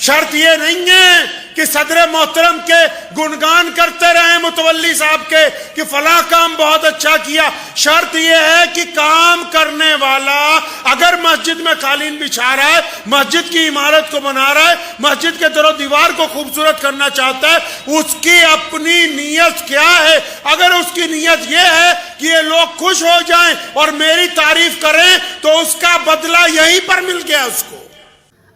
شرط یہ نہیں ہے کہ صدر محترم کے گنگان کرتے رہیں متولی صاحب کے کہ فلاں کام بہت اچھا کیا. شرط یہ ہے کہ کام کرنے والا اگر مسجد میں قالین بچھا رہا ہے، مسجد کی عمارت کو بنا رہا ہے، مسجد کے در و دیوار کو خوبصورت کرنا چاہتا ہے، اس کی اپنی نیت کیا ہے؟ اگر اس کی نیت یہ ہے کہ یہ لوگ خوش ہو جائیں اور میری تعریف کریں تو اس کا بدلہ یہیں پر مل گیا اس کو.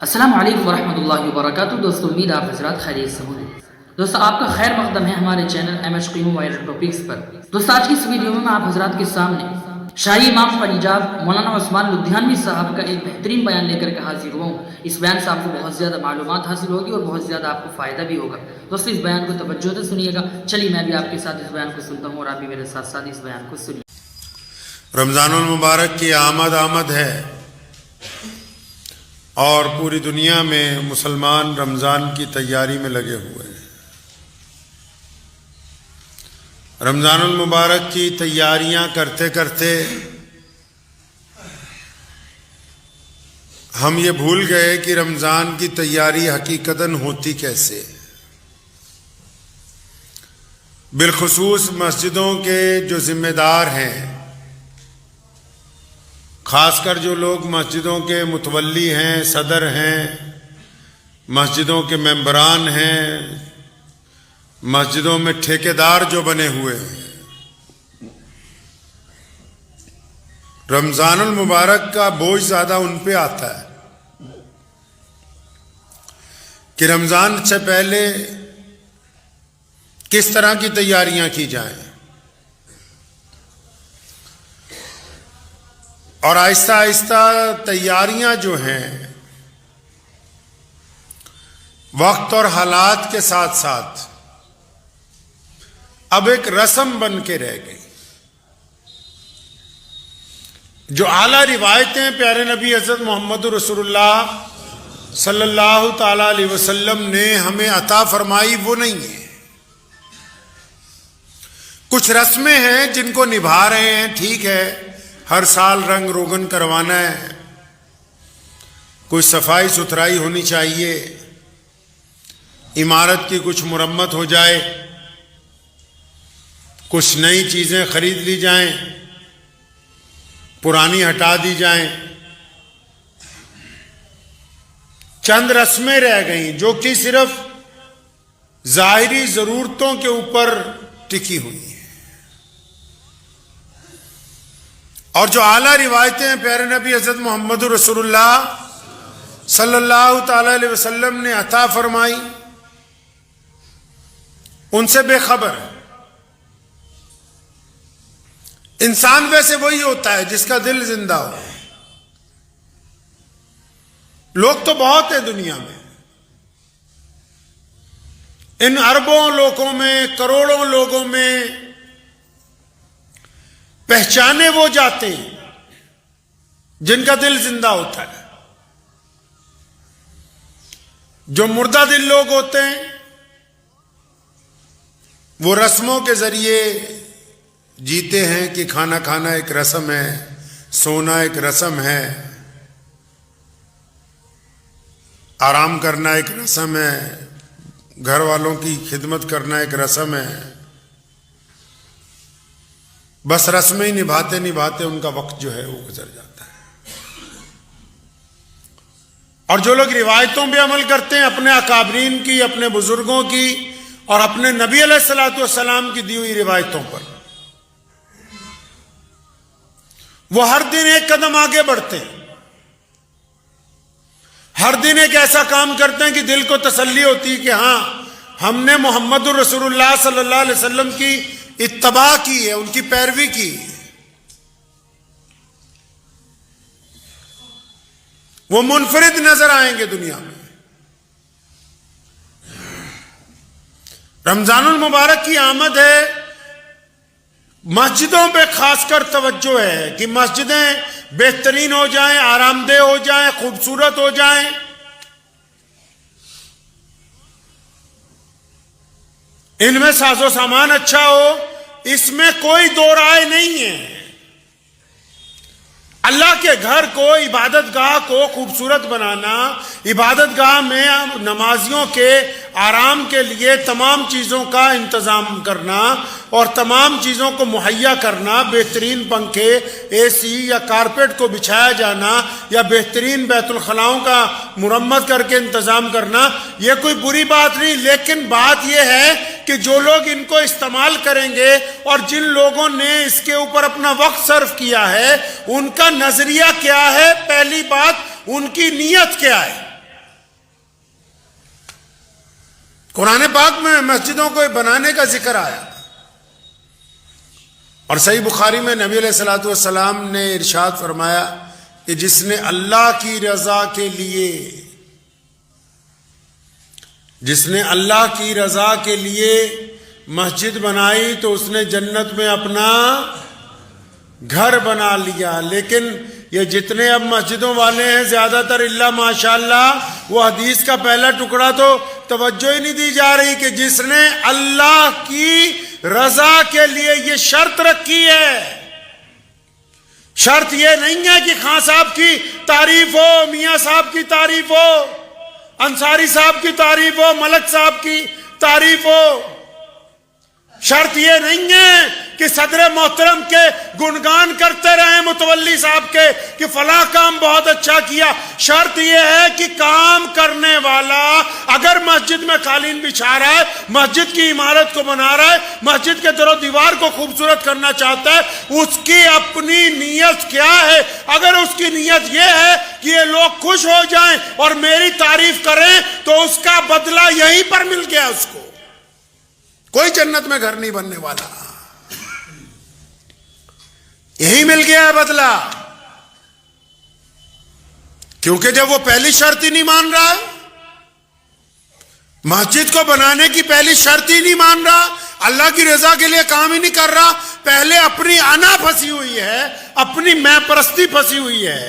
السلام علیکم ورحمۃ اللہ وبرکاتہ. دوستو امید آپ حضرات خیریت سے ہوں گے. دوستو آپ کا خیر مقدم ہے ہمارے چینل MH قیوم وائرل ٹاپکس پر. دوستو آج کی اس ویڈیو میں آپ حضرات کے سامنے شاہی امام پنجاب مولانا عثمان لدھیانوی صاحب کا ایک بہترین بیان لے کر کے حاضر ہوا ہوں. اس بیان سے آپ کو بہت زیادہ معلومات حاصل ہوگی اور بہت زیادہ آپ کو فائدہ بھی ہوگا. دوستو اس بیان کو توجہ سے سنیے گا. چلیے میں بھی آپ کے ساتھ اس بیان کو سنتا ہوں اور آپ بھی میرے ساتھ ساتھ اس بیان کو سنیے. رمضان المبارک کی آمد ہے اور پوری دنیا میں مسلمان رمضان کی تیاری میں لگے ہوئے ہیں. رمضان المبارک کی تیاریاں کرتے کرتے ہم یہ بھول گئے کہ رمضان کی تیاری حقیقتاً ہوتی کیسے. بالخصوص مسجدوں کے جو ذمہ دار ہیں، خاص کر جو لوگ مسجدوں کے متولی ہیں، صدر ہیں، مسجدوں کے ممبران ہیں، مسجدوں میں ٹھیکیدار جو بنے ہوئے ہیں، رمضان المبارک کا بوجھ زیادہ ان پہ آتا ہے کہ رمضان سے پہلے کس طرح کی تیاریاں کی جائیں. اور آہستہ آہستہ تیاریاں جو ہیں وقت اور حالات کے ساتھ ساتھ اب ایک رسم بن کے رہ گئی. جو اعلیٰ روایتیں پیارے نبی حضرت محمد رسول اللہ صلی اللہ تعالی علیہ وسلم نے ہمیں عطا فرمائی وہ نہیں ہیں. کچھ رسمیں ہیں جن کو نبھا رہے ہیں، ٹھیک ہے، ہر سال رنگ روگن کروانا ہے، کوئی صفائی ستھرائی ہونی چاہیے، عمارت کی کچھ مرمت ہو جائے، کچھ نئی چیزیں خرید لی جائیں، پرانی ہٹا دی جائیں. چند رسمیں رہ گئیں جو کہ صرف ظاہری ضرورتوں کے اوپر ٹکی ہوئی ہیں. اور جو اعلیٰ روایتیں پیارے نبی حضرت محمد رسول اللہ صلی اللہ تعالی علیہ وسلم نے عطا فرمائی ان سے بے خبر ہے. انسان ویسے وہی ہوتا ہے جس کا دل زندہ ہو. لوگ تو بہت ہیں دنیا میں، ان اربوں لوگوں میں، کروڑوں لوگوں میں پہچانے وہ جاتے ہیں جن کا دل زندہ ہوتا ہے. جو مردہ دل لوگ ہوتے ہیں وہ رسموں کے ذریعے جیتے ہیں کہ کھانا کھانا ایک رسم ہے، سونا ایک رسم ہے، آرام کرنا ایک رسم ہے، گھر والوں کی خدمت کرنا ایک رسم ہے. بس رسمیں ہی نبھاتے نبھاتے ان کا وقت جو ہے وہ گزر جاتا ہے. اور جو لوگ روایتوں پہ عمل کرتے ہیں، اپنے اکابرین کی، اپنے بزرگوں کی اور اپنے نبی علیہ الصلوۃ والسلام کی دی ہوئی روایتوں پر، وہ ہر دن ایک قدم آگے بڑھتے ہیں. ہر دن ایک ایسا کام کرتے ہیں کہ دل کو تسلی ہوتی ہے کہ ہاں ہم نے محمد رسول اللہ صلی اللہ علیہ وسلم کی اتباع کی ہے، ان کی پیروی کی. وہ منفرد نظر آئیں گے دنیا میں. رمضان المبارک کی آمد ہے، مسجدوں پہ خاص کر توجہ ہے کہ مسجدیں بہترین ہو جائیں، آرام دہ ہو جائیں، خوبصورت ہو جائیں. ان میں ساز و سامان اچھا ہو، اس میں کوئی دو رائے نہیں ہے. اللہ کے گھر کو، عبادت گاہ کو خوبصورت بنانا، عبادت گاہ میں نمازیوں کے آرام کے لیے تمام چیزوں کا انتظام کرنا اور تمام چیزوں کو مہیا کرنا، بہترین پنکھے، اے سی یا کارپیٹ کو بچھایا جانا یا بہترین بیت الخلاؤں کا مرمت کر کے انتظام کرنا، یہ کوئی بری بات نہیں، لیکن بات یہ ہے کہ جو لوگ ان کو استعمال کریں گے اور جن لوگوں نے اس کے اوپر اپنا وقت صرف کیا ہے ان کا نظریہ کیا ہے، پہلی بات ان کی نیت کیا ہے۔ قرآن پاک میں مسجدوں کو بنانے کا ذکر آیا اور صحیح بخاری میں نبی علیہ الصلوۃ والسلام نے ارشاد فرمایا کہ جس نے اللہ کی رضا کے لیے، جس نے اللہ کی رضا کے لیے مسجد بنائی تو اس نے جنت میں اپنا گھر بنا لیا۔ لیکن یہ جتنے اب مسجدوں والے ہیں زیادہ تر الا ماشاءاللہ، وہ حدیث کا پہلا ٹکڑا تو توجہ ہی نہیں دی جا رہی کہ جس نے اللہ کی رضا کے لیے یہ شرط رکھی ہے۔ شرط یہ نہیں ہے کہ خان صاحب کی تعریف ہو، میاں صاحب کی تعریف ہو، انصاری صاحب کی تعریف ہو، ملک صاحب کی تعریف ہو۔ شرط یہ نہیں ہے کہ صدر محترم کے گنگان کرتے رہیں متولی صاحب کے کہ فلاں کام بہت اچھا کیا۔ شرط یہ ہے کہ کام کرنے والا اگر مسجد میں قالین بچھا رہا ہے، مسجد کی عمارت کو بنا رہا ہے، مسجد کے در و دیوار کو خوبصورت کرنا چاہتا ہے، اس کی اپنی نیت کیا ہے۔ اگر اس کی نیت یہ ہے کہ یہ لوگ خوش ہو جائیں اور میری تعریف کریں تو اس کا بدلہ یہیں پر مل گیا، اس کو کوئی جنت میں گھر نہیں بننے والا، یہی مل گیا ہے بدلہ، کیونکہ جب وہ پہلی شرط ہی نہیں مان رہا، مسجد کو بنانے کی پہلی شرط ہی نہیں مان رہا، اللہ کی رضا کے لیے کام ہی نہیں کر رہا، پہلے اپنی انا پھنسی ہوئی ہے، اپنی میں پرستی پھنسی ہوئی ہے،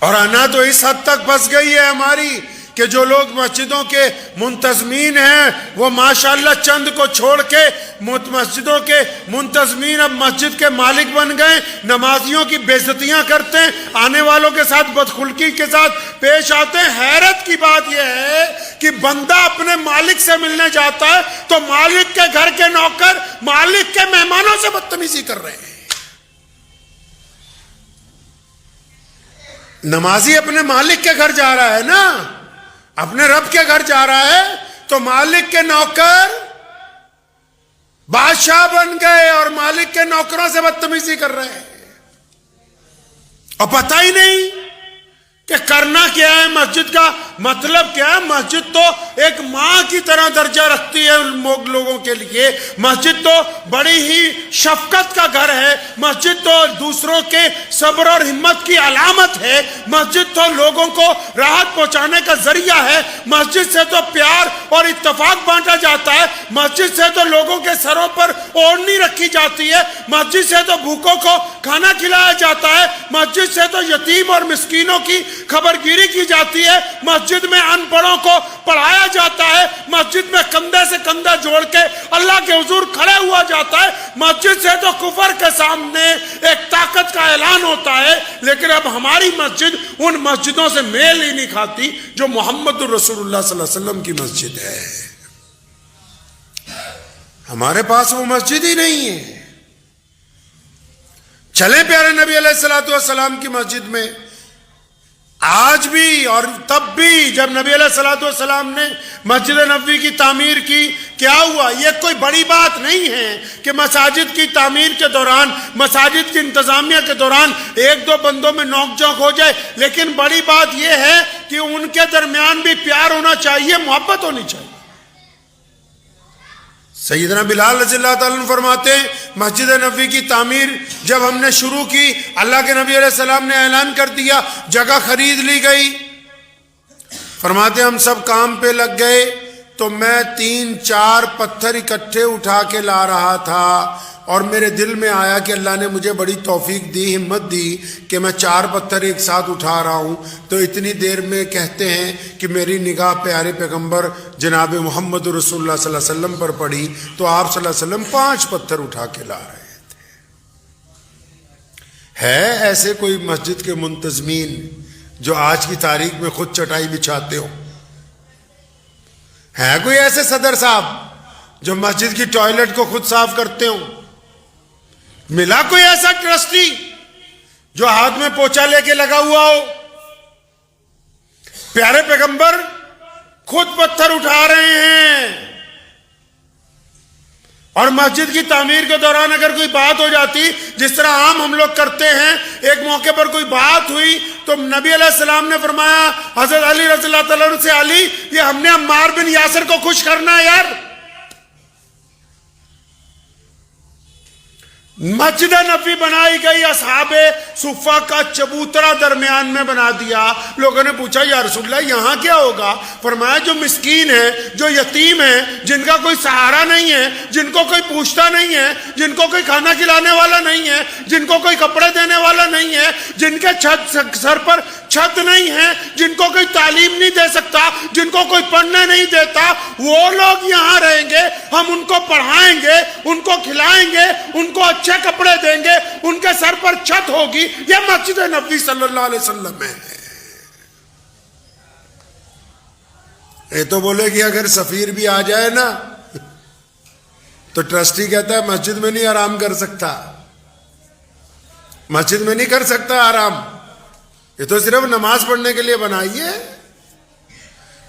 اور انا تو اس حد تک پھنس گئی ہے ہماری کہ جو لوگ مسجدوں کے منتظمین ہیں وہ ماشاءاللہ چند کو چھوڑ کے مسجدوں کے منتظمین اب مسجد کے مالک بن گئے، نمازیوں کی بے عزتیاں کرتے ہیں، آنے والوں کے ساتھ بدخلقی کے ساتھ پیش آتے ہیں۔ حیرت کی بات یہ ہے کہ بندہ اپنے مالک سے ملنے جاتا ہے تو مالک کے گھر کے نوکر مالک کے مہمانوں سے بدتمیزی کر رہے ہیں۔ نمازی اپنے مالک کے گھر جا رہا ہے نا، اپنے رب کے گھر جا رہا ہے تو مالک کے نوکر بادشاہ بن گئے اور مالک کے نوکروں سے بدتمیزی کر رہے ہیں، اور پتہ ہی نہیں کہ کرنا کیا ہے، مسجد کا مطلب کیا ہے۔ مسجد تو ایک ماں کی طرح درجہ رکھتی ہے لوگوں کے لیے، مسجد تو بڑی ہی شفقت کا گھر ہے، مسجد تو دوسروں کے صبر اور ہمت کی علامت ہے، مسجد تو لوگوں کو راحت پہنچانے کا ذریعہ ہے، مسجد سے تو پیار اور اتفاق بانٹا جاتا ہے، مسجد سے تو لوگوں کے سروں پر اوڑھنی رکھی جاتی ہے، مسجد سے تو بھوکوں کو کھانا کھلایا جاتا ہے، مسجد سے تو یتیم اور مسکینوں کی خبرگیری کی جاتی ہے، مسجد میں ان پڑھوں کو پڑھایا جاتا ہے، مسجد میں کندھے سے کندھا جوڑ کے اللہ کے حضور کھڑے ہوا جاتا ہے، مسجد سے تو کفر کے سامنے ایک طاقت کا اعلان ہوتا ہے۔ لیکن اب ہماری مسجد ان مسجدوں سے میل ہی نہیں کھاتی جو محمد رسول اللہ صلی اللہ علیہ وسلم کی مسجد ہے۔ ہمارے پاس وہ مسجد ہی نہیں ہے۔ چلیں پیارے نبی علیہ الصلوۃ والسلام کی مسجد میں، آج بھی اور تب بھی جب نبی علیہ الصلوۃ والسلام نے مسجد نبوی کی تعمیر کی، کیا ہوا؟ یہ کوئی بڑی بات نہیں ہے کہ مساجد کی تعمیر کے دوران، مساجد کی انتظامیہ کے دوران ایک دو بندوں میں نوک جھونک ہو جائے، لیکن بڑی بات یہ ہے کہ ان کے درمیان بھی پیار ہونا چاہیے، محبت ہونی چاہیے۔ سیدنا بلال رضی اللہ تعالیٰ عنہ فرماتے ہیں مسجد نبوی کی تعمیر جب ہم نے شروع کی، اللہ کے نبی علیہ السلام نے اعلان کر دیا، جگہ خرید لی گئی، فرماتے ہم سب کام پہ لگ گئے تو میں 3-4 پتھر اکٹھے اٹھا کے لا رہا تھا، اور میرے دل میں آیا کہ اللہ نے مجھے بڑی توفیق دی، ہمت دی کہ میں 4 پتھر ایک ساتھ اٹھا رہا ہوں، تو اتنی دیر میں کہتے ہیں کہ میری نگاہ پیارے پیغمبر جناب محمد رسول اللہ صلی اللہ علیہ وسلم پر پڑی، تو آپ صلی اللہ علیہ وسلم 5 پتھر اٹھا کے لا رہے تھے۔ ہے ایسے کوئی مسجد کے منتظمین جو آج کی تاریخ میں خود چٹائی بچھاتے ہو؟ ہے کوئی ایسے صدر صاحب جو مسجد کی ٹوائلٹ کو خود صاف کرتے ہوں؟ ملا کوئی ایسا ٹرسٹی جو ہاتھ میں پوچھا لے کے لگا ہوا ہو؟ پیارے پیغمبر خود پتھر اٹھا رہے ہیں، اور مسجد کی تعمیر کے دوران اگر کوئی بات ہو جاتی، جس طرح عام ہم لوگ کرتے ہیں، ایک موقع پر کوئی بات ہوئی تو نبی علیہ السلام نے فرمایا حضرت علی رضی اللہ تعالیٰ عنہ سے، علی یہ ہم نے عمار بن یاسر کو خوش کرنا ہے یار۔ مسجد نبوی بنائی گئی، اصحاب صفہ کا چبوترا درمیان میں بنا دیا۔ لوگوں نے پوچھا یا رسول اللہ یہاں کیا ہوگا؟ فرمایا جو مسکین ہے، جو یتیم ہے، جن کا کوئی سہارا نہیں ہے، جن کو کوئی پوچھتا نہیں ہے، جن کو کوئی کھانا کھلانے والا نہیں ہے، جن کو کوئی کپڑے دینے والا نہیں ہے، جن کے سر پر چھت نہیں ہے، جن کو کوئی تعلیم نہیں دے سکتا، جن کو کوئی پڑھنے نہیں دیتا، وہ لوگ یہاں رہیں گے، ہم ان کو پڑھائیں گے، ان کو کھلائیں گے، ان کو اچھے کپڑے دیں گے، ان کے سر پر چھت ہوگی۔ یہ مسجد نبوی صلی اللہ علیہ وسلم ہے۔ یہ تو بولے کہ اگر سفیر بھی آ جائے نا تو ٹرسٹی کہتا ہے مسجد میں نہیں آرام کر سکتا، مسجد میں نہیں کر سکتا آرام، یہ تو صرف نماز پڑھنے کے لیے بنائی ہے۔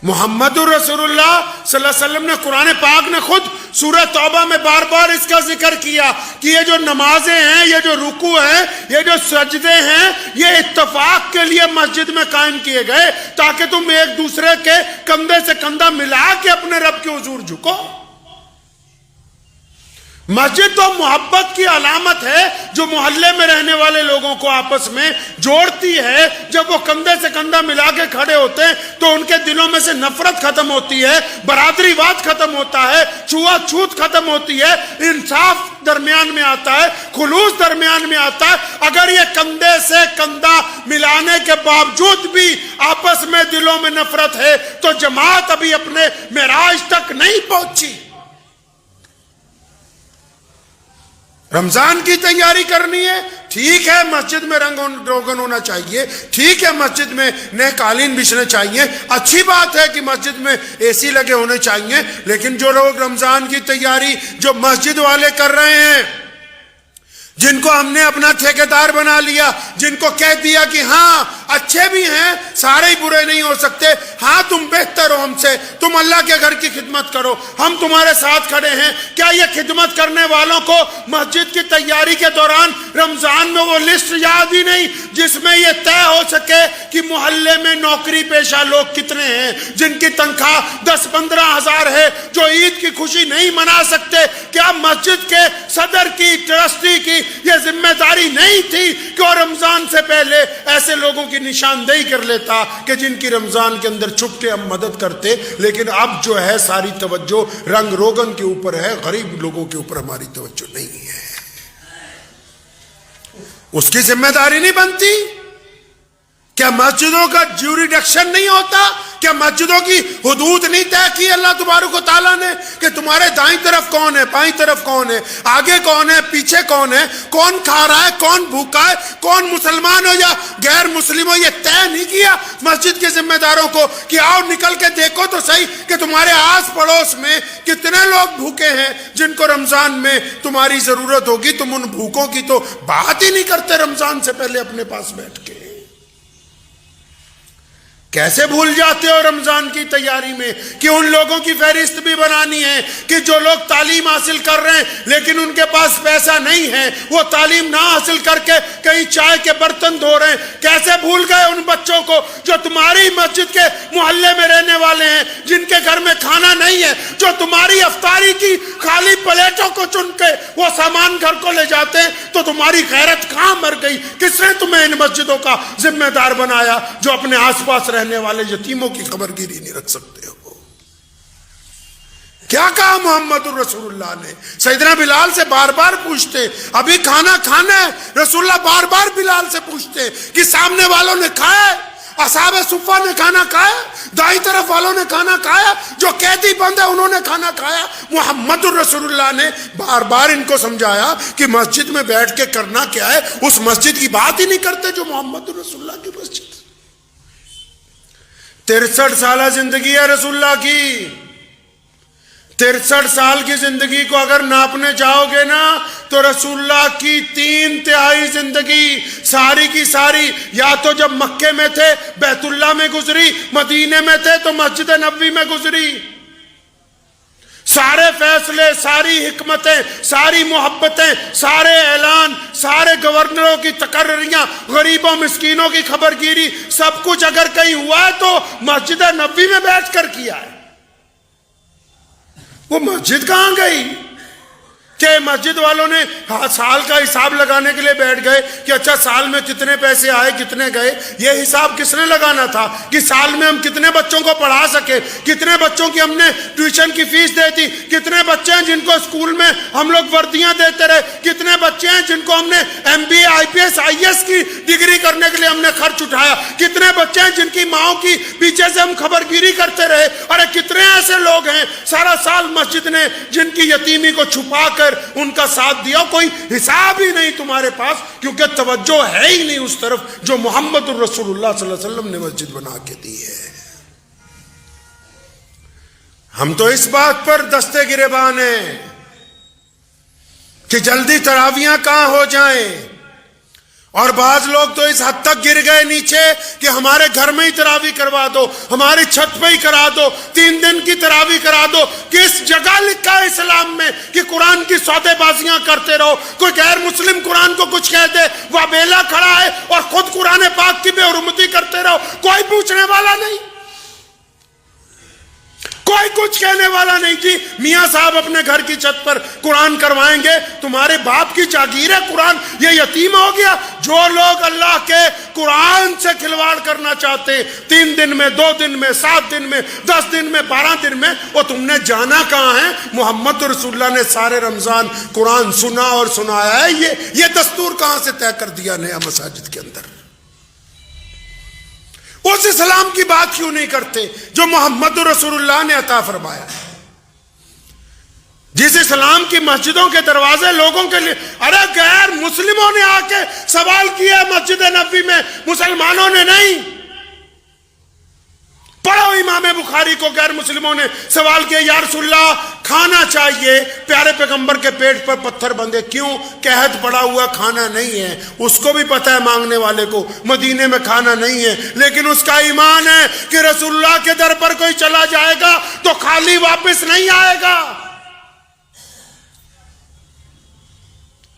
محمد رسول اللہ صلی اللہ علیہ وسلم نے، قرآن پاک نے خود سورہ توبہ میں بار بار اس کا ذکر کیا کہ یہ جو نمازیں ہیں، یہ جو رکوع ہیں، یہ جو سجدے ہیں، یہ اتفاق کے لیے مسجد میں قائم کیے گئے تاکہ تم ایک دوسرے کے کندھے سے کندھا ملا کے اپنے رب کے حضور جھکو۔ مسجد تو محبت کی علامت ہے جو محلے میں رہنے والے لوگوں کو آپس میں جوڑتی ہے۔ جب وہ کندھے سے کندھا ملا کے کھڑے ہوتے ہیں تو ان کے دلوں میں سے نفرت ختم ہوتی ہے، برادری واد ختم ہوتا ہے، چھوت چھوت ختم ہوتی ہے، انصاف درمیان میں آتا ہے، خلوص درمیان میں آتا ہے۔ اگر یہ کندھے سے کندھا ملانے کے باوجود بھی آپس میں دلوں میں نفرت ہے تو جماعت ابھی اپنے معراج تک نہیں پہنچی۔ رمضان کی تیاری کرنی ہے، ٹھیک ہے مسجد میں رنگ روگن ہونا چاہیے، ٹھیک ہے مسجد میں نئے قالین بچھنے چاہیے، اچھی بات ہے کہ مسجد میں اے سی لگے ہونے چاہیے، لیکن جو لوگ رمضان کی تیاری جو مسجد والے کر رہے ہیں، جن کو ہم نے اپنا ٹھیکیدار بنا لیا، جن کو کہہ دیا کہ ہاں اچھے بھی ہیں، سارے ہی برے نہیں ہو سکتے، ہاں تم بہتر ہو ہم سے، تم اللہ کے گھر کی خدمت کرو، ہم تمہارے ساتھ کھڑے ہیں۔ کیا یہ خدمت کرنے والوں کو مسجد کی تیاری کے دوران رمضان میں وہ لسٹ یاد ہی نہیں جس میں یہ طے ہو سکے کہ محلے میں نوکری پیشہ لوگ کتنے ہیں جن کی تنخواہ 10-15 ہزار ہے، جو عید کی خوشی نہیں منا سکتے؟ کیا مسجد کے صدر کی، ٹرسٹی کی یہ ذمہ داری نہیں تھی کہ وہ رمضان سے پہلے ایسے لوگوں کی نشاندہی کر لیتا کہ جن کی رمضان کے اندر چھپ کے ہم مدد کرتے؟ لیکن اب جو ہے ساری توجہ رنگ روگن کے اوپر ہے، غریب لوگوں کے اوپر ہماری توجہ نہیں ہے۔ اس کی ذمہ داری نہیں بنتی؟ کیا مسجدوں کا جیوریڈکشن نہیں ہوتا؟ کیا مسجدوں کی حدود نہیں طے کی اللہ تبارک و تعالیٰ نے کہ تمہارے دائیں طرف کون ہے، بائیں طرف کون ہے، آگے کون ہے، پیچھے کون ہے، کون کھا رہا ہے، کون بھوکا ہے، کون مسلمان ہو یا غیر مسلم ہو؟ یہ طے نہیں کیا مسجد کے ذمہ داروں کو کہ آؤ نکل کے دیکھو تو صحیح کہ تمہارے آس پڑوس میں کتنے لوگ بھوکے ہیں جن کو رمضان میں تمہاری ضرورت ہوگی؟ تم ان بھوکوں کی تو بات ہی نہیں کرتے رمضان سے پہلے اپنے پاس بیٹھ کے۔ کیسے بھول جاتے ہو رمضان کی تیاری میں کہ ان لوگوں کی فہرست بھی بنانی ہے کہ جو لوگ تعلیم حاصل کر رہے ہیں لیکن ان کے پاس پیسہ نہیں ہے، وہ تعلیم نہ حاصل کر کے کہیں چائے کے برتن دھو رہے ہیں۔ کیسے بھول گئے ان بچوں کو جو تمہاری مسجد کے محلے میں رہنے والے ہیں، جن کے گھر میں کھانا نہیں ہے، جو تمہاری افطاری کی خالی پلیٹوں کو چن کے وہ سامان گھر کو لے جاتے ہیں؟ تو تمہاری غیرت کہاں مر گئی؟ کس نے تمہیں ان مسجدوں کا ذمہ دار بنایا جو اپنے آس پاس رہنے والے یتیموں کی خبر گیری نہیں رکھ سکتے ہو؟ کیا کہا محمد رسول اللہ نے؟ سیدنا بلال سے بار بار پوچھتے ابھی کھانا کھانا ہے، رسول اللہ بار بار بلال سے پوچھتے کہ سامنے والوں نے کھایا ہے؟ اصحاب صفہ نے کھانا کھایا, دائیں طرف والوں نے کھانا کھایا, جو قیدی بند ہے انہوں نے کھانا کھایا. محمد الرسول اللہ نے بار بار ان کو سمجھایا کہ مسجد میں بیٹھ کے کرنا کیا ہے. اس مسجد کی بات ہی نہیں کرتے جو محمد الرسول اللہ کی مسجد. 63 سالہ زندگی ہے رسول اللہ کی. 63 سال کی زندگی کو اگر ناپنے جاؤ گے نا تو رسول اللہ کی 3/3 زندگی ساری کی ساری یا تو جب مکے میں تھے بیت اللہ میں گزری, مدینے میں تھے تو مسجد نبوی میں گزری. سارے فیصلے, ساری حکمتیں, ساری محبتیں, سارے اعلان, سارے گورنروں کی تقرریاں, غریبوں مسکینوں کی خبر گیری, سب کچھ اگر کہیں ہوا ہے تو مسجد نبوی میں بیٹھ کر کیا ہے. وہ مسجد کہاں گئی کہ مسجد والوں نے سال کا حساب لگانے کے لیے بیٹھ گئے کہ اچھا سال میں کتنے پیسے آئے کتنے گئے. یہ حساب کس نے لگانا تھا کہ سال میں ہم کتنے بچوں کو پڑھا سکے, کتنے بچوں کی ہم نے ٹیوشن کی فیس دے دی, کتنے بچے ہیں جن کو اسکول میں ہم لوگ وردیاں دیتے رہے, کتنے بچے ہیں جن کو ہم نے MBA IPS IAS کی ڈگری کرنے کے لیے ہم نے خرچ اٹھایا, کتنے بچے ہیں جن کی ماؤں کی پیچھے سے ہم خبر گیری کرتے رہے. ارے کتنے ایسے لوگ ہیں سارا سال مسجد نے جن کی یتیمی کو چھپا کر ان کا ساتھ دیا. کوئی حساب ہی نہیں تمہارے پاس کیونکہ توجہ ہے ہی نہیں اس طرف جو محمد الرسول اللہ صلی اللہ علیہ وسلم نے مسجد بنا کے دی ہے. ہم تو اس بات پر دستے گریبان ہیں کہ جلدی تراویحاں کہاں ہو جائیں, اور بعض لوگ تو اس حد تک گر گئے نیچے کہ ہمارے گھر میں ہی تراویح کروا دو, ہماری چھت پہ ہی کرا دو, 3 دن کی تراویح کرا دو. کس جگہ لکھا ہے اسلام میں کہ قرآن کی سودے بازیاں کرتے رہو؟ کوئی غیر مسلم قرآن کو کچھ کہہ دے وہ بیلا کھڑا ہے اور خود قرآن پاک کی بے حرمتی کرتے رہو, کوئی پوچھنے والا نہیں, کوئی کچھ کہنے والا نہیں. جی میاں صاحب اپنے گھر کی چھت پر قرآن کروائیں گے, تمہارے باپ کی جاگیر ہے قرآن, یہ یتیم ہو گیا. جو لوگ اللہ کے قرآن سے کھلواڑ کرنا چاہتے 3 دن میں, 2 دن میں, 7 دن میں, 10 دن میں, 12 دن میں, وہ تم نے جانا کہاں ہے؟ محمد رسول اللہ نے سارے رمضان قرآن سنا اور سنایا ہے. یہ دستور کہاں سے طے کر دیا نیا مساجد کے اندر؟ اس اسلام کی بات کیوں نہیں کرتے جو محمد رسول اللہ نے عطا فرمایا؟ جس اسلام کی مسجدوں کے دروازے لوگوں کے لیے, ارے غیر مسلموں نے آ کے سوال کیا مسجد نبوی میں, مسلمانوں نے نہیں. پڑھو امام بخاری کو, غیر مسلموں نے سوال کیا یا رسول اللہ کھانا چاہیے, پیارے پیغمبر کے پیٹ پر پتھر بندھے, کیوں؟ قحط پڑا ہوا کھانا نہیں ہے. اس کو بھی پتہ ہے مانگنے والے کو مدینے میں کھانا نہیں ہے, لیکن اس کا ایمان ہے کہ رسول اللہ کے در پر کوئی چلا جائے گا تو خالی واپس نہیں آئے گا.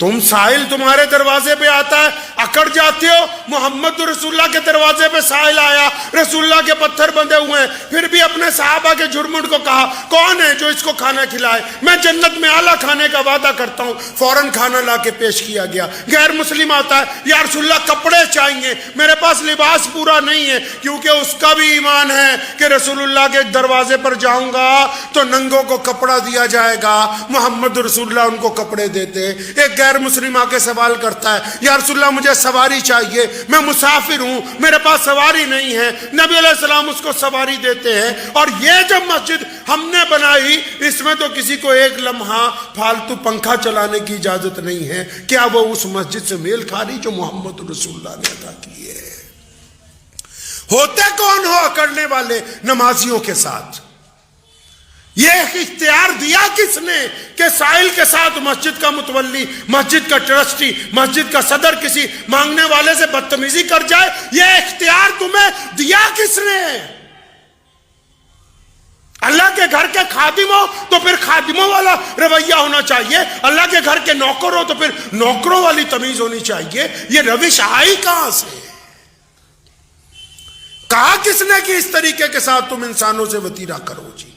تم سائل تمہارے دروازے پہ آتا ہے اکڑ جاتے ہو. محمد رسول اللہ کے دروازے پہ سائل آیا, رسول اللہ کے پتھر بندھے ہوئے ہیں, پھر بھی اپنے صحابہ کے جھرمٹ کو کہا کون ہے جو اس کو کھانا کھلائے, میں جنت میں اعلیٰ کھانے کا وعدہ کرتا ہوں. فوراً کھانا لا کے پیش کیا گیا. غیر مسلم آتا ہے یا رسول اللہ کپڑے چاہیے, میرے پاس لباس پورا نہیں ہے, کیونکہ اس کا بھی ایمان ہے کہ رسول اللہ کے دروازے پر جاؤں گا تو ننگوں کو کپڑا دیا جائے گا. محمد رسول اللہ ان کو کپڑے دیتے. ایک غیر مسلم آ کے سوال کرتا ہے یا رسول اللہ مجھے سواری چاہیے, میں مسافر ہوں, میرے پاس سواری نہیں ہے. نبی علیہ السلام اس کو سواری دیتے ہیں. اور یہ جب مسجد ہم نے بنائی اس میں تو کسی کو ایک لمحہ فالتو پنکھا چلانے کی اجازت نہیں ہے. کیا وہ اس مسجد سے میل کھا رہی جو محمد رسول اللہ نے عطا کی ہے؟ ہوتے کون ہو اکڑنے والے نمازیوں کے ساتھ؟ یہ اختیار دیا کس نے کہ سائل کے ساتھ مسجد کا متولی, مسجد کا ٹرسٹی, مسجد کا صدر کسی مانگنے والے سے بدتمیزی کر جائے؟ یہ اختیار تمہیں دیا کس نے؟ اللہ کے گھر کے خادم ہو تو پھر خادموں والا رویہ ہونا چاہیے, اللہ کے گھر کے نوکر ہو تو پھر نوکروں والی تمیز ہونی چاہیے. یہ روش آئی کہاں سے؟ کہا کس نے کہ اس طریقے کے ساتھ تم انسانوں سے وتیرہ کرو؟ جی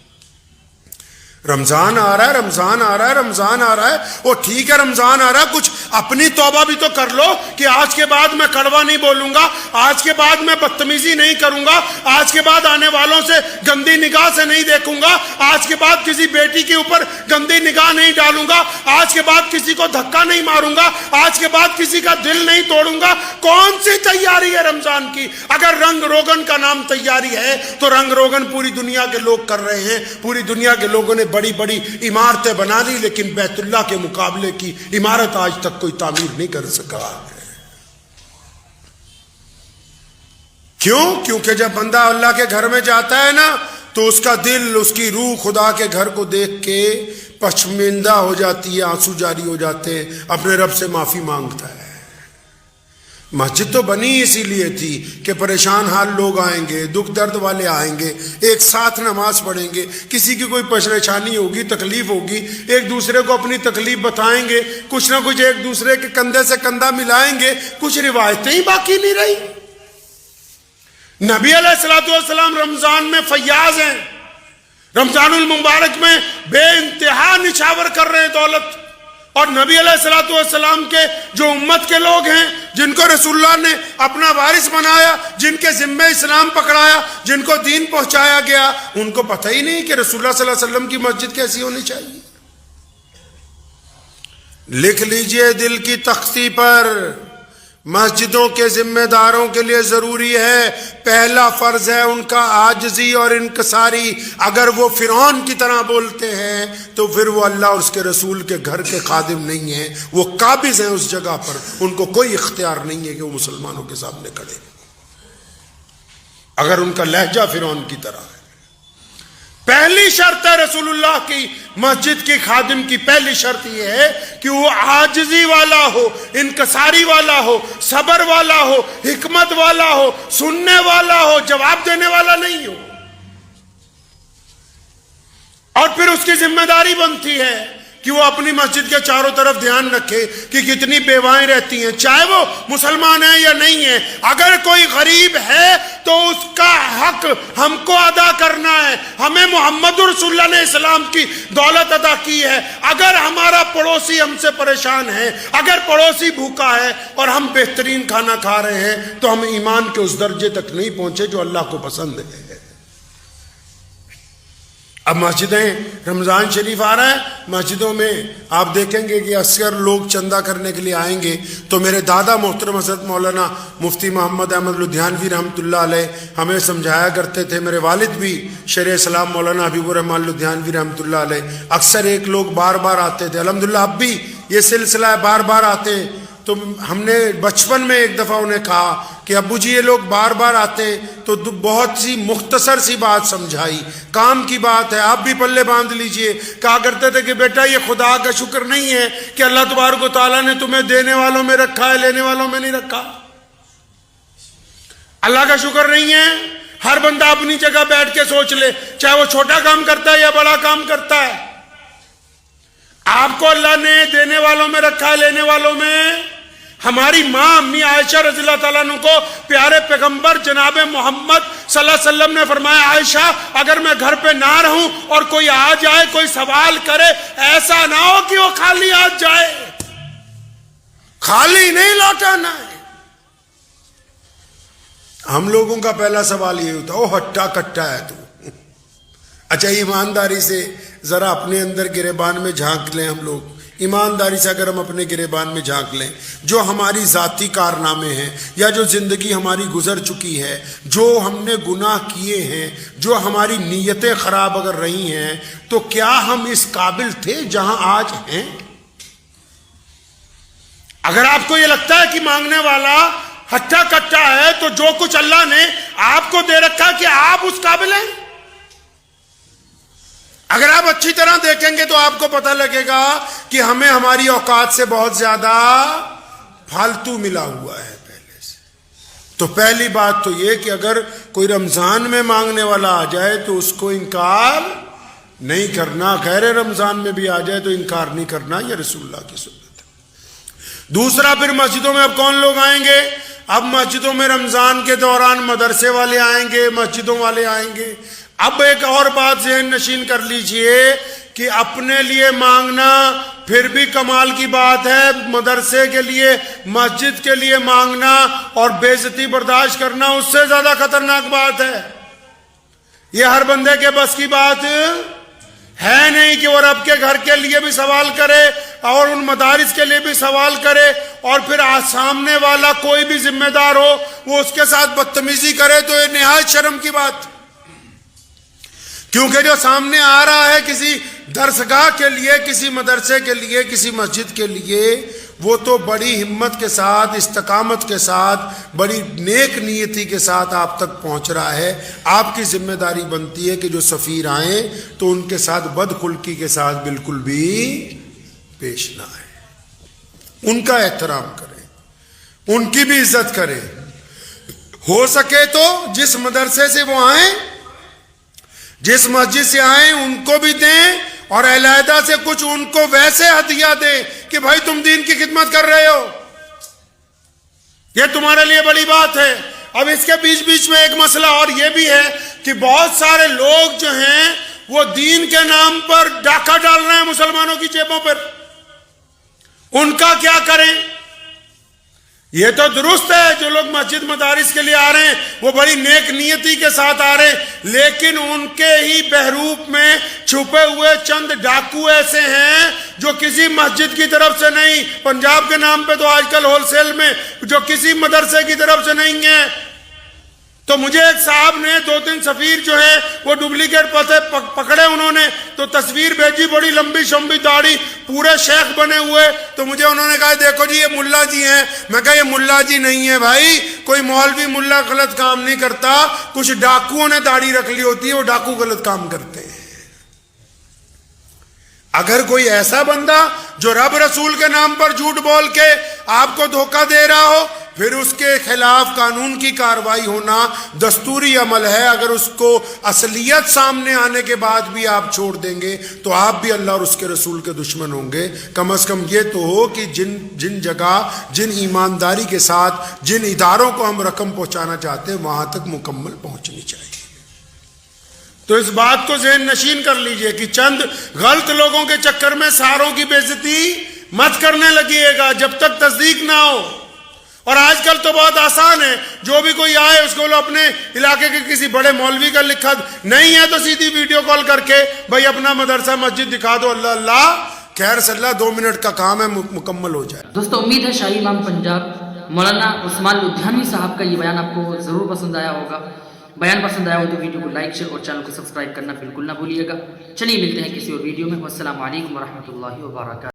رمضان آ رہا ہے، رمضان آ رہا ہے، رمضان آ رہا ہے، وہ ٹھیک ہے رمضان آ رہا ہے، کچھ اپنی توبہ بھی تو کر لو کہ آج کے بعد میں کڑوا نہیں بولوں گا، آج کے بعد میں بدتمیزی نہیں کروں گا، آج کے بعد آنے والوں سے گندی نگاہ سے نہیں دیکھوں گا، آج کے بعد کسی بیٹی کے اوپر گندی نگاہ نہیں ڈالوں گا، آج کے بعد کسی کو دھکا نہیں ماروں گا، آج کے بعد کسی کا دل نہیں توڑوں گا۔ کون سی تیاری ہے رمضان کی؟ اگر رنگ روغن کا نام تیاری ہے تو رنگ روغن پوری دنیا کے لوگ کر رہے ہیں، پوری دنیا کے لوگوں نے بڑی بڑی عمارتیں بنا لی، لیکن بیت اللہ کے مقابلے کی عمارت آج تک کوئی تعمیر نہیں کر سکا۔ کیوں؟ کیونکہ جب بندہ اللہ کے گھر میں جاتا ہے نا تو اس کا دل، اس کی روح خدا کے گھر کو دیکھ کے پشماندہ ہو جاتی ہے، آنسو جاری ہو جاتے ہیں، اپنے رب سے معافی مانگتا ہے۔ مسجد تو بنی اسی لیے تھی کہ پریشان حال لوگ آئیں گے، دکھ درد والے آئیں گے، ایک ساتھ نماز پڑھیں گے، کسی کی کوئی پریشانی ہوگی، تکلیف ہوگی، ایک دوسرے کو اپنی تکلیف بتائیں گے، کچھ نہ کچھ ایک دوسرے کے کندھے سے کندھا ملائیں گے، کچھ روایتیں ہی باقی نہیں رہی۔ نبی علیہ الصلوۃ والسلام رمضان میں فیاض ہیں، رمضان المبارک میں بے انتہا نچھاور کر رہے ہیں دولت، اور نبی علیہ الصلوۃ والسلام کے جو امت کے لوگ ہیں جن کو رسول اللہ نے اپنا وارث بنایا، جن کے ذمہ اسلام پکڑایا، جن کو دین پہنچایا گیا، ان کو پتہ ہی نہیں کہ رسول اللہ صلی اللہ علیہ وسلم کی مسجد کیسی ہونی چاہیے۔ لکھ لیجئے دل کی تختی پر، مسجدوں کے ذمہ داروں کے لیے ضروری ہے، پہلا فرض ہے ان کا عاجزی اور انکساری۔ اگر وہ فرعون کی طرح بولتے ہیں تو پھر وہ اللہ اور اس کے رسول کے گھر کے خادم نہیں ہیں، وہ قابض ہیں اس جگہ پر، ان کو کوئی اختیار نہیں ہے کہ وہ مسلمانوں کے سامنے کھڑے۔ اگر ان کا لہجہ فرعون کی طرح ہے، پہلی شرط ہے رسول اللہ کی مسجد کی خادم کی، پہلی شرط یہ ہے کہ وہ عاجزی والا ہو، انکساری والا ہو، صبر والا ہو، حکمت والا ہو، سننے والا ہو، جواب دینے والا نہیں ہو۔ اور پھر اس کی ذمہ داری بنتی ہے کہ وہ اپنی مسجد کے چاروں طرف دھیان رکھے کہ کتنی بیوائیں رہتی ہیں، چاہے وہ مسلمان ہیں یا نہیں ہیں۔ اگر کوئی غریب ہے تو اس کا حق ہم کو ادا کرنا ہے، ہمیں محمد رسول اللہ نے اسلام کی دولت ادا کی ہے۔ اگر ہمارا پڑوسی ہم سے پریشان ہے، اگر پڑوسی بھوکا ہے اور ہم بہترین کھانا کھا رہے ہیں تو ہم ایمان کے اس درجے تک نہیں پہنچے جو اللہ کو پسند ہے۔ اب مسجدیں، رمضان شریف آ رہا ہے، مسجدوں میں آپ دیکھیں گے کہ اکثر لوگ چندہ کرنے کے لیے آئیں گے تو میرے دادا محترم حضرت مولانا مفتی محمد احمد لدھیانوی رحمۃ اللہ علیہ ہمیں سمجھایا کرتے تھے، میرے والد بھی شیخ اسلام مولانا حبیب الرحمن لدھیانوی رحمۃ اللہ علیہ، اکثر ایک لوگ بار بار آتے تھے، الحمدللہ اب بھی یہ سلسلہ ہے، بار بار آتے ہیں۔ تو ہم نے بچپن میں ایک دفعہ انہیں کہا کہ ابو جی یہ لوگ بار بار آتے تو بہت سی مختصر سی بات سمجھائی، کام کی بات ہے، آپ بھی پلے باندھ لیجئے۔ کہا کرتے تھے کہ بیٹا یہ خدا کا شکر نہیں ہے کہ اللہ تبارک و تعالیٰ نے تمہیں دینے والوں میں رکھا ہے، لینے والوں میں نہیں رکھا۔ اللہ کا شکر نہیں ہے، ہر بندہ اپنی جگہ بیٹھ کے سوچ لے، چاہے وہ چھوٹا کام کرتا ہے یا بڑا کام کرتا ہے، آپ کو اللہ نے دینے والوں میں رکھا ہے، لینے والوں میں۔ ہماری ماں امی عائشہ رضی اللہ تعالیٰ عنہ کو پیارے پیغمبر جناب محمد صلی اللہ علیہ وسلم نے فرمایا، عائشہ اگر میں گھر پہ نہ رہوں اور کوئی آ جائے، کوئی سوال کرے، ایسا نہ ہو کہ وہ خالی ہاتھ جائے، خالی نہیں لوٹانا ہے۔ ہم لوگوں کا پہلا سوال یہ ہوتا ہے، او ہٹا کٹا ہے تو۔ اچھا ایمانداری سے ذرا اپنے اندر گریبان میں جھانک لیں، ہم لوگ ایمانداری سے اگر ہم اپنے گریبان میں جھانک لیں، جو ہماری ذاتی کارنامے ہیں یا جو زندگی ہماری گزر چکی ہے، جو ہم نے گناہ کیے ہیں، جو ہماری نیتیں خراب اگر رہی ہیں، تو کیا ہم اس قابل تھے جہاں آج ہیں؟ اگر آپ کو یہ لگتا ہے کہ مانگنے والا ہٹا کٹا ہے تو جو کچھ اللہ نے آپ کو دے رکھا کہ آپ اس قابل ہیں؟ اگر آپ اچھی طرح دیکھیں گے تو آپ کو پتہ لگے گا کہ ہمیں ہماری اوقات سے بہت زیادہ فالتو ملا ہوا ہے پہلے سے۔ تو پہلی بات تو یہ کہ اگر کوئی رمضان میں مانگنے والا آ جائے تو اس کو انکار نہیں کرنا، غیر رمضان میں بھی آ جائے تو انکار نہیں کرنا، یہ رسول اللہ کی سنت ہے۔ دوسرا، پھر مسجدوں میں اب کون لوگ آئیں گے؟ اب مسجدوں میں رمضان کے دوران مدرسے والے آئیں گے، مسجدوں والے آئیں گے۔ اب ایک اور بات ذہن نشین کر لیجئے کہ اپنے لیے مانگنا پھر بھی کمال کی بات ہے، مدرسے کے لیے مسجد کے لیے مانگنا اور بے عزتی برداشت کرنا اس سے زیادہ خطرناک بات ہے۔ یہ ہر بندے کے بس کی بات ہے نہیں کہ وہ رب کے گھر کے لیے بھی سوال کرے اور ان مدارس کے لیے بھی سوال کرے، اور پھر سامنے والا کوئی بھی ذمہ دار ہو وہ اس کے ساتھ بدتمیزی کرے، تو یہ نہایت شرم کی بات۔ کیونکہ جو سامنے آ رہا ہے کسی درسگاہ کے لیے، کسی مدرسے کے لیے، کسی مسجد کے لیے، وہ تو بڑی ہمت کے ساتھ، استقامت کے ساتھ، بڑی نیک نیتی کے ساتھ آپ تک پہنچ رہا ہے۔ آپ کی ذمہ داری بنتی ہے کہ جو سفیر آئیں تو ان کے ساتھ بدخلقی کے ساتھ بالکل بھی پیش نہ آئے، ان کا احترام کریں، ان کی بھی عزت کریں۔ ہو سکے تو جس مدرسے سے وہ آئیں، جس مسجد سے آئیں، ان کو بھی دیں، اور علیحدہ سے کچھ ان کو ویسے ہدیہ دیں کہ بھائی تم دین کی خدمت کر رہے ہو، یہ تمہارے لیے بڑی بات ہے۔ اب اس کے بیچ بیچ میں ایک مسئلہ اور یہ بھی ہے کہ بہت سارے لوگ جو ہیں وہ دین کے نام پر ڈاکہ ڈال رہے ہیں مسلمانوں کی جیبوں پر، ان کا کیا کریں؟ یہ تو درست ہے جو لوگ مسجد مدارس کے لیے آ رہے ہیں وہ بڑی نیک نیتی کے ساتھ آ رہے ہیں، لیکن ان کے ہی بہروپ میں چھپے ہوئے چند ڈاکو ایسے ہیں جو کسی مسجد کی طرف سے نہیں، پنجاب کے نام پہ تو آج کل ہول سیل میں، جو کسی مدرسے کی طرف سے نہیں ہیں۔ تو مجھے ایک صاحب نے 2-3 سفیر جو ہے وہ ڈپلیکیٹ پتے پکڑے، انہوں نے تو تصویر بھیجی، بڑی لمبی شمبی داڑھی، پورے شیخ بنے ہوئے، تو مجھے انہوں نے کہا دیکھو جی یہ ملا جی ہیں۔ میں کہا یہ ملا جی نہیں ہے بھائی، کوئی مولوی ملا غلط کام نہیں کرتا، کچھ ڈاکوؤں نے داڑھی رکھ لی ہوتی ہے، وہ ڈاکو غلط کام کرتے ہیں۔ اگر کوئی ایسا بندہ جو رب رسول کے نام پر جھوٹ بول کے آپ کو دھوکہ دے رہا ہو، پھر اس کے خلاف قانون کی کارروائی ہونا دستوری عمل ہے۔ اگر اس کو اصلیت سامنے آنے کے بعد بھی آپ چھوڑ دیں گے تو آپ بھی اللہ اور اس کے رسول کے دشمن ہوں گے۔ کم از کم یہ تو ہو کہ جن جگہ، جن ایمانداری کے ساتھ جن اداروں کو ہم رقم پہنچانا چاہتے ہیں وہاں تک مکمل پہنچنی چاہیے۔ تو اس بات کو ذہن نشین کر لیجئے کہ چند غلط لوگوں کے چکر میں ساروں کی بے عزتی مت کرنے لگیے گا جب تک تصدیق نہ ہو۔ اور آج کل تو بہت آسان ہے، جو بھی کوئی آئے اس کو اپنے علاقے کے کسی بڑے مولوی کا لکھا نہیں ہے تو سیدھی ویڈیو کال کر کے بھائی اپنا مدرسہ مسجد دکھا دو، اللہ اللہ خیر صلی اللہ 2 منٹ کا کام ہے، مکمل ہو جائے۔ دوستو امید ہے شاہی امام پنجاب مولانا عثمان لدھیانوی صاحب کا یہ بیان آپ کو ضرور پسند آیا ہوگا۔ بیان پسند آیا ہو تو ویڈیو کو لائک، شیئر اور چینل کو سبسکرائب کرنا بالکل نہ بھولیے گا۔ چلیے ملتے ہیں کسی اور ویڈیو میں۔ والسلام علیکم ورحمۃ اللہ وبرکاتہ۔